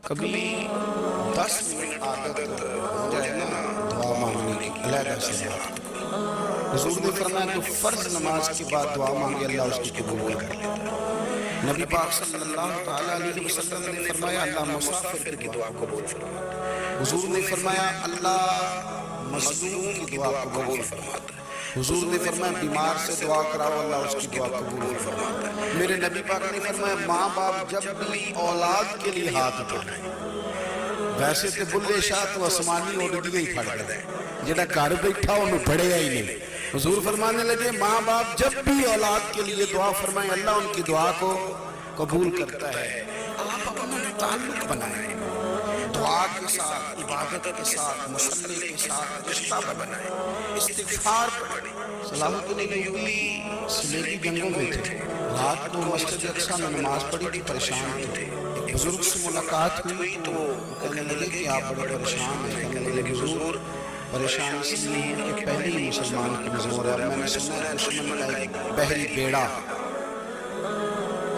کبھی 10 منٹ عادت ہو جائے نا دعا مانگنے کی علیحدہ سے بات کو، حضور نے فرمایا جو فرض نماز کے بعد دعا مانگے اللہ اس کی قبول کر لیتا ہے۔ نبی پاک صلی اللہ تعالیٰ علیہ وسلم نے فرمایا اللہ مسافر کی دعا قبول فرماتا ہے۔ حضور نے فرمایا اللہ مظلوم کی دعا قبول فرماتا ہے۔ حضور نے فرمایا بیمار سے دعا کراؤ اللہ اس کی دعا قبول فرماتا ہے۔ میرے نبی پاک نے فرمایا ماں باپ جب بھی اولاد کے لیے ہاتھ اٹھائیں، ویسے تو بلے شاہ تو آسمانی اڑ دی گئی پھڑ گئے، جڑا گھر بیٹھا انہوں بڑھیا ہی نہیں۔ حضور فرمانے لگے ماں باپ جب بھی اولاد کے لیے دعا فرمائیں اللہ ان کی دعا کو قبول کرتا ہے۔ آپ اپنا تعلق بنائیں، دعا کے ساتھ، عبادت کے ساتھ، مصلی کے ساتھ رشتہ بنائیں، استغفار پڑھیں۔ صلاح الدین ایوبی سلے کی جنگوں میں تھے، رات کو مسجد اقصیٰ میں نماز پڑھی تھی، پریشان تھے۔ ایک بزرگ سے ملاقات ہوئی تو کہنے لگے کہ آپ بڑے پریشان ہیں۔ کہنے لگے حضور پریشان اس لیے ہیں کہ پہلے ہی مسلمان کی مزور ہے، اب میں نے سنا ہے دشمن کا ایک بحری بیڑا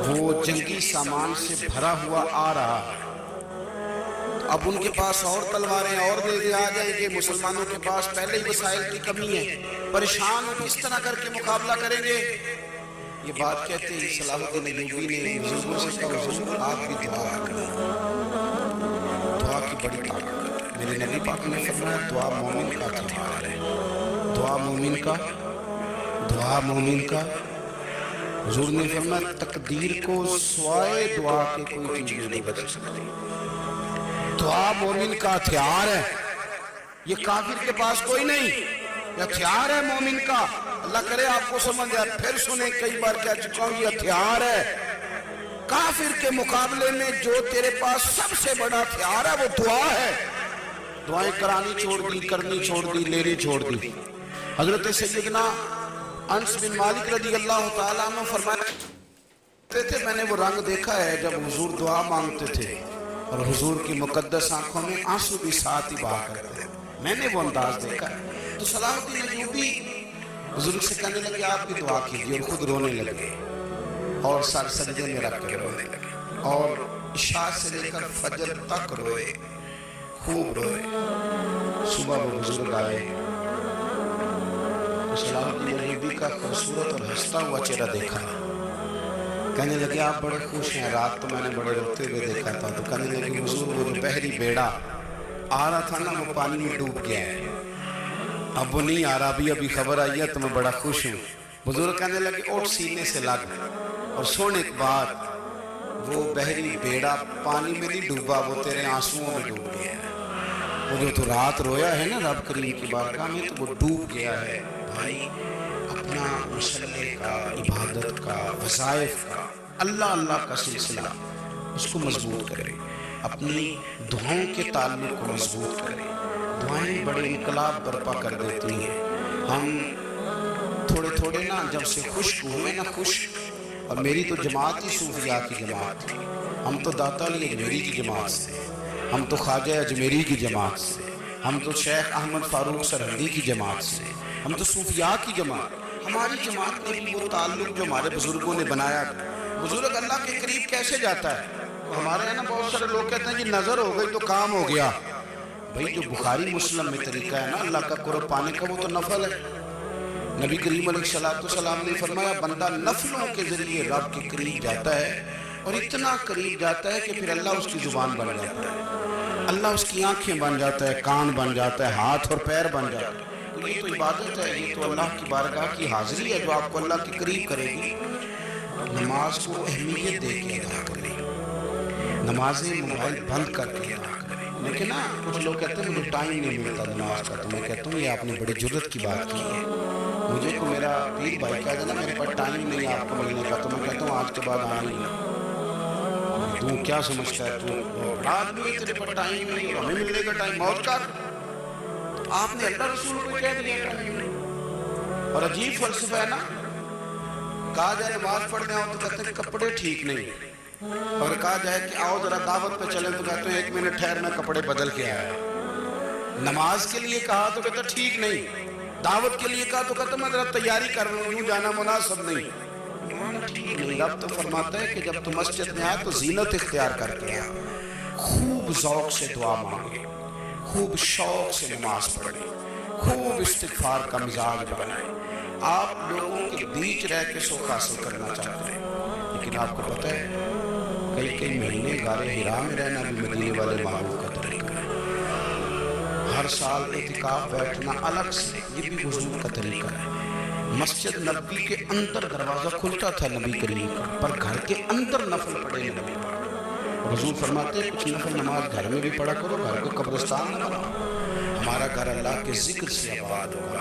وہ جنگی سامان سے بھرا ہوا آ رہا ہے، اب ان کے پاس اور تلواریں اور دے آ جائیں گے، مسلمانوں کے پاس پہلے ہی وسائل کی کمی ہے، پریشان ہو کس طرح کر کے مقابلہ کریں گے؟ یہ بات کہتے ہیں صلاح الدین ایوبی نے بزرگوں سے کہا حضور آپ بھی دعا کریں، دعا کی بڑی طاقت ہے۔ میرے نبی پاک نے فرمایا دعا مومن کا ہتھیار ہے، دعا مومن کا، دعا مومن کا۔ حضور نے فرمایا تقدیر کو سوائے دعا کے کوئی چیز نہیں بدل سکتی، دعا مومن کا ہتھیار ہے، یہ کافر کے پاس کوئی نہیں، یہ ہتھیار ہے مومن کا۔ اللہ کرے آپ کو سمجھ آئے، پھر سنیں کئی بار کہہ چکا ہوں یہ ہتھیار ہے۔ کافر کے مقابلے میں جو تیرے پاس سب سے بڑا ہتھیار ہے وہ دعا ہے۔ دعائیں کرانی چھوڑ دی، کرنی چھوڑ دی، لینی چھوڑ دی۔ حضرت سیدنا انس بن مالک رضی اللہ تعالیٰ عنہ فرماتے تھے میں نے وہ رنگ دیکھا ہے جب حضور دعا مانگتے تھے اور حضور کی مقدس آنکھوں میں آنسو بھی ساتھ ہی بہا کرتے، میں نے وہ انداز دیکھا ہے۔ تو صلاح الدین ایوبی حضور سے کہنے لگے آپ بھی دعا کیجئے، اور خود رونے لگے اور سر سجدے میں رکھ کر رونے لگے، اور عشاء سے لے کر فجر تک روئے، خوب روئے۔ صبح وہ بزرگ آئے، صلاح الدین ایوبی کا خوبصورت اور ہنستا ہوا چہرہ دیکھا، کہنے لگے آپ بڑے خوش ہیں، رات تو میں نے بڑے روتے ہوئے دیکھا تھا۔ تو کہنے لگے حضور وہ جو بحری بیڑا آ رہا تھا نا وہ پانی میں ڈوب گیا ہے، اب وہ نہیں آ رہا، ابھی خبر آئی ہے تو میں بڑا خوش ہوں۔ بزرگ کہنے لگے اٹھ سینے سے لگ، اور سونے کے بعد وہ بحری بیڑا پانی میں نہیں ڈوبا، وہ تیرے آنسوؤں میں ڈوب گیا ہے۔ وہ جو تو رات رویا ہے نا رب کریم کی بارگاہ میں تو وہ ڈوب گیا ہے۔ بھائی اپنا مصلی کا، عبادت کا، وظائف کا، اللہ اللہ کا سلسلہ اس کو مضبوط کرے، اپنی دعاؤں کے تعلق کو مضبوط کرے۔ دعائیں بڑے انقلاب برپا کر دیتی ہیں۔ ہم تھوڑے تھوڑے نا جب سے خشک ہوئے نا خشک، اور میری تو جماعت ہی صوفیاء کی جماعت تھی، ہم تو داتا علی اجمیری کی جماعت سے، ہم تو خواجہ اجمیری کی جماعت سے، ہم تو شیخ احمد فاروق سرہندی کی جماعت سے، ہم تو صوفیاء کی جماعت۔ ہماری جماعت میں بھی وہ تعلق جو ہمارے بزرگوں نے بنایا، بزرگ اللہ کے قریب کیسے جاتا ہے؟ ہمارے یہاں نا بہت سارے لوگ کہتے ہیں کہ نظر ہو گئی تو کام ہو گیا۔ بھئی جو بخاری مسلم میں طریقہ ہے نا اللہ کا قرب پانے کا وہ تو نفل ہے۔ نبی کریم علیہ السلام نے فرمایا بندہ نفلوں کے ذریعے رب کے قریب جاتا ہے، اور اتنا قریب جاتا ہے کہ پھر اللہ اس کی زبان بن جاتا ہے، اللہ اس کی آنکھیں بن جاتا ہے، کان بن جاتا ہے، ہاتھ اور پیر بن جاتا ہے۔ تو یہ تو عبادت ہے، یہ تو اللہ کی بارگاہ کی حاضری ہے جو آپ کو اللہ کے قریب کرے گی۔ نماز کو اہمیت دے کے ادا کریں، نمازیں موبائل بند کر کے ادا کریں۔ لیکن نا کچھ لوگ کہتے ہیں مجھے ٹائم نہیں ملتا نماز کا، تو میں کہتا ہوں یہ آپ نے بڑی جرت کی بات کی ہے۔ مجھے کو میرا پیر بھائی کہا جانا میرے پاس ٹائم نہیں ہے آپ کو ملنے کا، تو میں کہتا ہوں آج کے بعد آنا ہی، تو کیا سمجھتا ہے تو رات میں تیرے پاس ٹائم نہیں، ہمیں ملنے کا ٹائم موت کر، آپ نے اللہ رسول کو کہہ دیا ٹائم نہیں۔ اور عجیب فلسفہ ہے نا، کہا جائے نماز پڑھنے آؤ تو کہتے ہیں کپڑے ٹھیک نہیں، اور کہا جائے کہ آؤ ذرا دعوت پہ چلیں تو کہتے ہیں ایک منٹ ٹھہر میں کپڑے بدل کے آیا۔ نماز کے لیے کہا تو کہتا ٹھیک نہیں، دعوت کے لیے کہا تو کہتا میں ذرا تیاری کر رہا ہوں، یوں جانا مناسب نہیں۔ ٹھیک نہیں، رب تو فرماتا ہے کہ جب تم مسجد میں آئے تو زینت اختیار کر کے آئے، خوب خوب ذوق سے دعا مانگے، خوب شوق سے نماز پڑھیں، خوب استغفار کا مزاج بنائیں۔ آپ لوگوں کے بیچ رہ کے سکھ حاصل کرنا چاہتے ہیں، لیکن آپ کو پتہ ہے کئی مہینے غار حرا میں رہنا بھی مدینے والے معروف کا طریقہ ہے۔ ہر سال اعتکاف بیٹھنا الگ سے، یہ بھی حضور کا طریقہ ہے۔ مسجد نبی کے اندر دروازہ کھلتا تھا نبی کریم کا، پر گھر کے اندر نفل پڑھے نبی پاک۔ حضور فرماتے ہیں کچھ نفل نماز گھر میں بھی پڑھا کرو، گھر کو قبرستان نہ بناؤ، ہمارا گھر اللہ کے ذکر سے آباد ہوگا۔